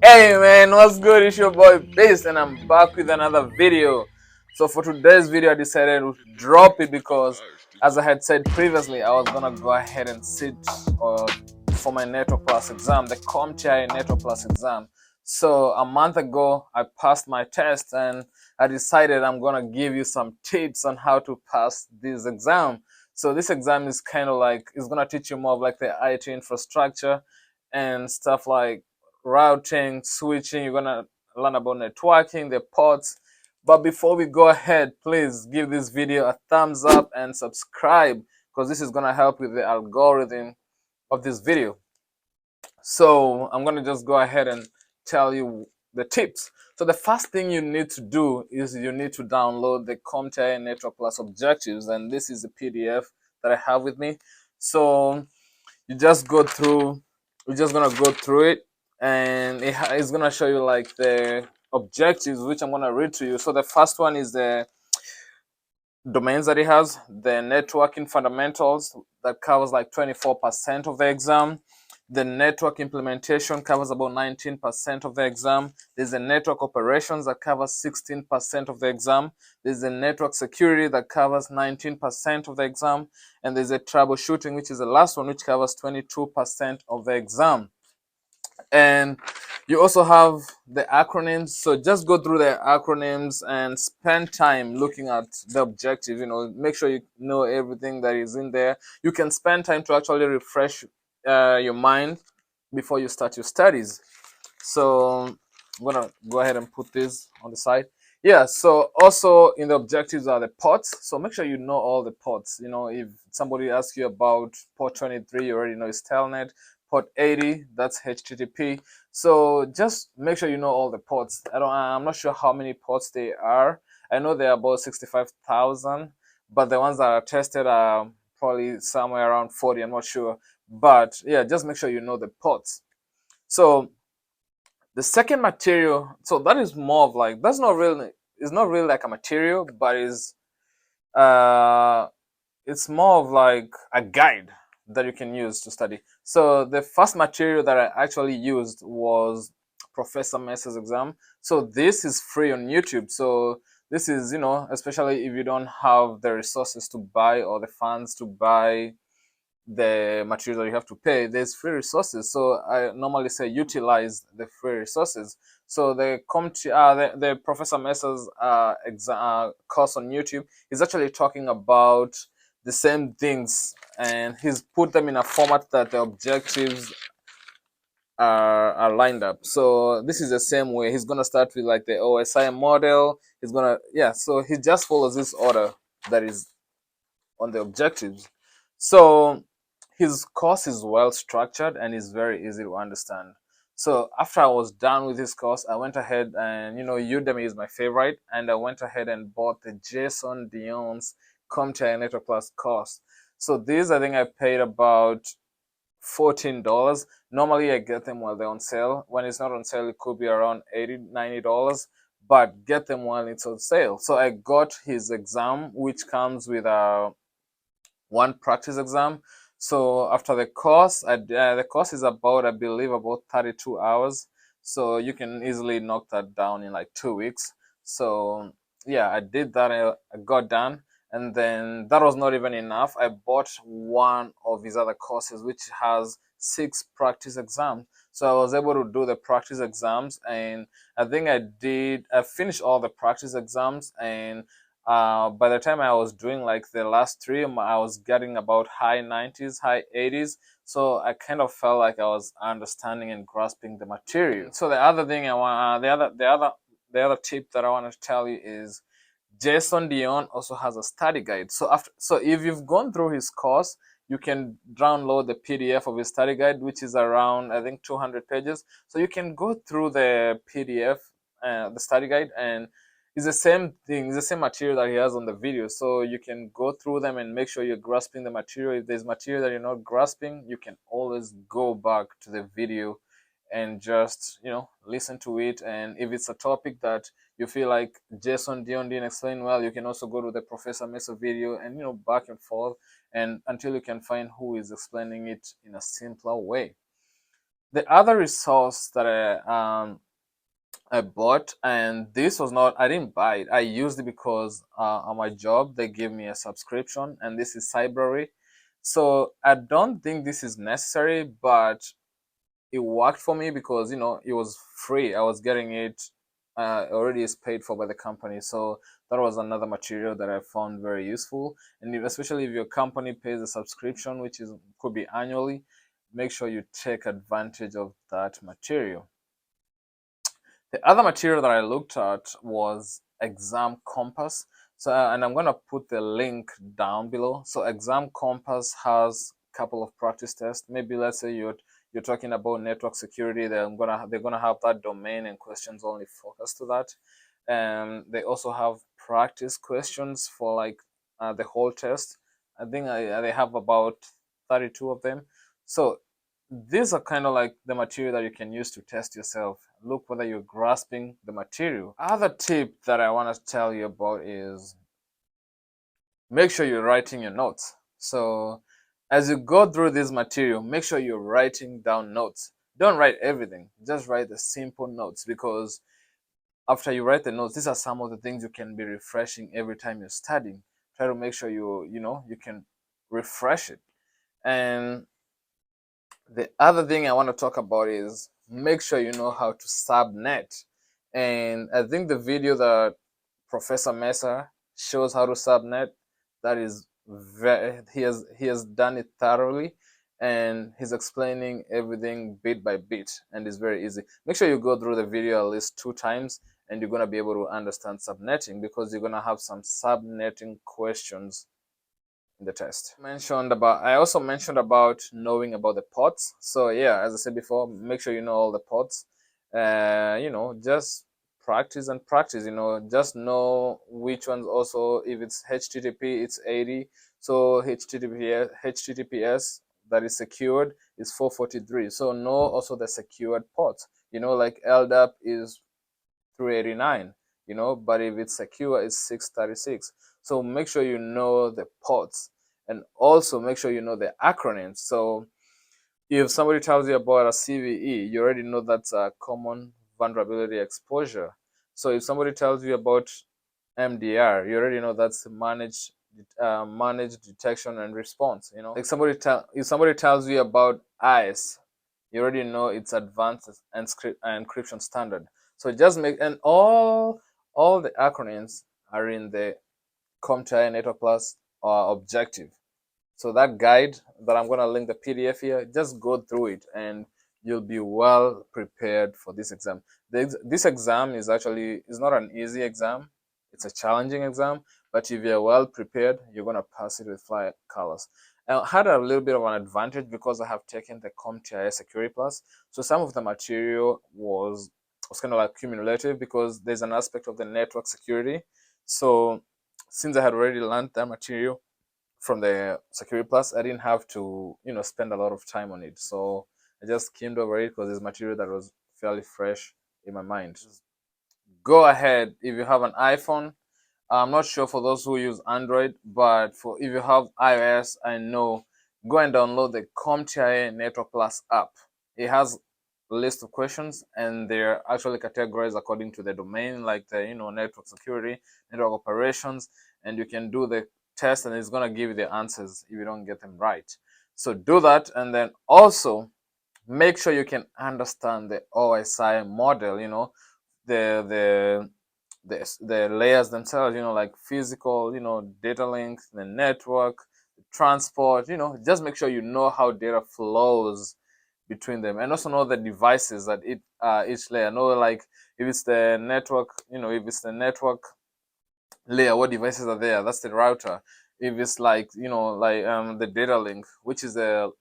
Hey man, what's good? It's your boy Beast and I'm back with another video. So for today's video I decided to drop it because as I had said previously, I was gonna go ahead and sit for my Network Plus exam, the CompTIA Network Plus exam. So a month ago I passed my test and I decided I'm gonna give you some tips on how to pass this exam. So this exam is kind of like, it's gonna teach you more of like the IT infrastructure and stuff like routing, switching. You're gonna learn about networking, the ports. But before we go ahead, please give this video a thumbs up and subscribe because this is gonna help with the algorithm of this video. So I'm gonna just go ahead and tell you the tips. So the first thing you need to do is you need to download the CompTIA Network Plus objectives, and this is the PDF that I have with me. So you just go through, we're just gonna go through it, and it's gonna show you like the objectives, which I'm gonna read to you. So the first one is the domains that it has, the networking fundamentals that covers like 24% of the exam. The network implementation covers about 19% of the exam. There's a network operations that covers 16% of the exam. There's a network security that covers 19% of the exam. And there's a troubleshooting, which is the last one, which covers 22% of the exam. And you also have the acronyms. So just go through the acronyms and spend time looking at the objective. Make sure you know everything that is in there. You can spend time to actually refresh your mind before you start your studies. So I'm gonna go ahead and put this on the side. Yeah, so also in the objectives are the ports. So make sure you know all the ports. If somebody asks you about port 23, you already know it's telnet. Port 80, that's HTTP. So just make sure you know all the ports. I'm not sure how many ports they are. I know there are about 65,000, but the ones that are tested are probably somewhere around 40. I'm not sure, but yeah, just make sure you know the ports. So the second material, so that is more of like, it's not really like a material, but uh it's more of like a guide that you can use to study. So the first material that I actually used was Professor Messer's exam. So this is free on YouTube. So this is, especially if you don't have the resources to buy or the funds to buy the material that you have to pay, there's free resources. So I normally say utilize the free resources. So the Professor Messer's course on YouTube is actually talking about the same things, and he's put them in a format that the objectives are lined up. So this is the same way. He's gonna start with like the OSI model. So he just follows this order that is on the objectives. So his course is well structured and is very easy to understand. So after I was done with his course, I went ahead and, Udemy is my favorite, and I went ahead and bought the Jason Dion's CompTIA Network Plus course. So these, I think I paid about $14. Normally I get them while they're on sale. When it's not on sale, it could be around $80, $90, but get them while it's on sale. So I got his exam, which comes with one practice exam. So after the course, the course is about, I believe, about 32 hours. So you can easily knock that down in like 2 weeks. So yeah, I did that. I got done. And then that was not even enough. I bought one of his other courses, which has 6 practice exams. So I was able to do the practice exams, and I think I finished all the practice exams, and by the time I was doing like the last 3, I was getting about high 90s, high 80s. So I kind of felt like I was understanding and grasping the material. So the other thing the other tip that I want to tell you is Jason Dion also has a study guide. So if you've gone through his course, you can download the PDF of his study guide, which is around, I think, 200 pages. So you can go through the PDF, the study guide, and it's the same thing, it's the same material that he has on the video. So you can go through them and make sure you're grasping the material. If there's material that you're not grasping, you can always go back to the video and just, listen to it. And if it's a topic that you feel like Jason Dion didn't explain well, you can also go to the Professor Mesa video and, back and forth, and until you can find who is explaining it in a simpler way. The other resource that I bought, and this was not, I didn't buy it. I used it because on my job they gave me a subscription, and this is Cybrary. So I don't think this is necessary, but it worked for me because it was free. I was getting it already is paid for by the company, so that was another material that I found very useful. And especially if your company pays a subscription, which is could be annually, make sure you take advantage of that material. The other material that I looked at was Exam Compass. So, and I'm going to put the link down below. So, Exam Compass has a couple of practice tests. Maybe let's say you're talking about network security. They're gonna have that domain and questions only focused to that. And they also have practice questions for like the whole test. I think they have about 32 of them. So these are kind of like the material that you can use to test yourself. Look whether you're grasping the material. Other tip that I want to tell you about is make sure you're writing your notes. So as you go through this material, make sure you're writing down notes. Don't write everything, just write the simple notes, because after you write the notes, these are some of the things you can be refreshing every time you're studying. Try to make sure you can refresh it. And the other thing I want to talk about is make sure you know how to subnet. And I think the video that Professor Mesa shows how to subnet, that is very, he has done it thoroughly, and he's explaining everything bit by bit, and it's very easy. Make sure you go through the video at least 2 times, and you're gonna be able to understand subnetting, because you're gonna have some subnetting questions in the test. I also mentioned about knowing about the ports. So yeah, as I said before, make sure you know all the ports. Just practice and practice. Just know which ones. Also, if it's HTTP, it's 80. So HTTPS that is secured is 443. So know also the secured ports. Like LDAP is 389, but if it's secure, it's 636. So make sure you know the ports, and also make sure you know the acronyms. So if somebody tells you about a CVE, you already know that's a common vulnerability exposure. So if somebody tells you about MDR, you already know that's managed detection and response. Like if somebody tells you about ICE, you already know it's advanced encryption standard. So just make, and all the acronyms are in the CompTIA Network Plus objective. So that guide that I'm going to link the PDF here, just go through it and you'll be well prepared for this exam. This exam is not an easy exam. It's a challenging exam, but if you're well prepared, you're going to pass it with flying colors. I had a little bit of an advantage because I have taken the CompTIA Security Plus. So some of the material was kind of like cumulative, because there's an aspect of the network security. So since I had already learned that material from the Security Plus, I didn't have to, spend a lot of time on it. So I just skimmed over it because it's material that was fairly fresh in my mind. Go ahead, if you have an iPhone. I'm not sure for those who use Android, but for if you have iOS, I know, go and download the CompTIA Network Plus app. It has a list of questions, and they're actually categorized according to the domain, like the network security, network operations, and you can do the test, and it's gonna give you the answers if you don't get them right. So do that, and then also make sure you can understand the OSI model. The the layers themselves, like physical, data links, the network, the transport. Just make sure you know how data flows between them, and also know the devices that each layer. Know, like, if it's the network, layer, what devices are there? That's the router. If it's like, the data link, which is the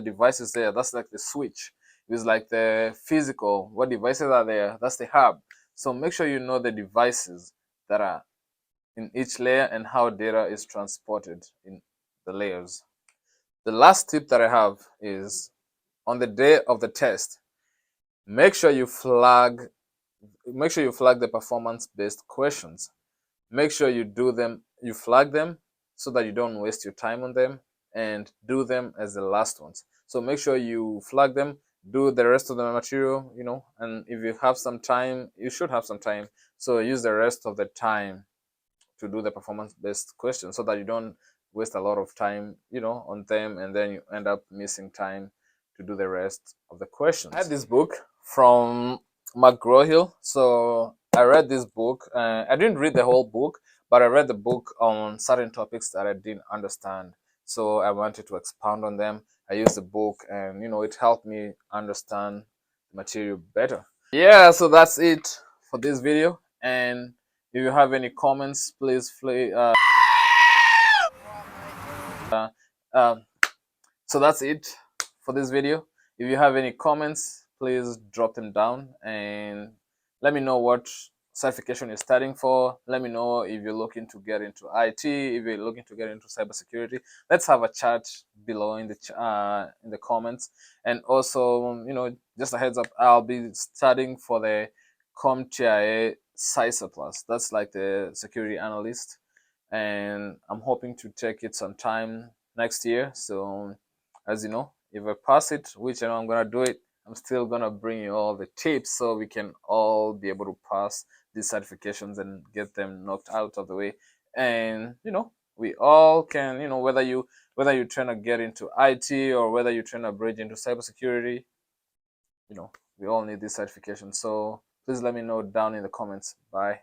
devices there, that's like the switch. If it's like the physical, what devices are there? That's the hub. So make sure you know the devices that are in each layer and how data is transported in the layers. The last tip that I have is, on the day of the test, make sure you flag the performance-based questions. Make sure you flag them so that you don't waste your time on them, and do them as the last ones. So make sure you flag them do the rest of the material, and if you have some time, you should have some time, so use the rest of the time to do the performance based questions so that you don't waste a lot of time on them, and then you end up missing time to do the rest of the questions. I had this book from McGraw-Hill. So I read this book. I didn't read the whole book, but I read the book on certain topics that I didn't understand, so I wanted to expound on them. I used the book, and it helped me understand the material better. Yeah, so that's it for this video. And if you have any comments, please um, so that's it for this video. If you have any comments, please drop them down and let me know what certification you're studying for. Let me know if you're looking to get into IT, if you're looking to get into cybersecurity. Let's have a chat below in the comments. And also, just a heads up, I'll be studying for the CompTIA CISA Plus. That's like the security analyst, and I'm hoping to take it sometime next year. So as you know, if I pass it, which I know I'm gonna do it, I'm still gonna bring you all the tips so we can all be able to pass these certifications and get them knocked out of the way. And we all can, whether you're trying to get into IT or whether you're trying to bridge into cybersecurity, we all need this certification. So please let me know down in the comments. Bye.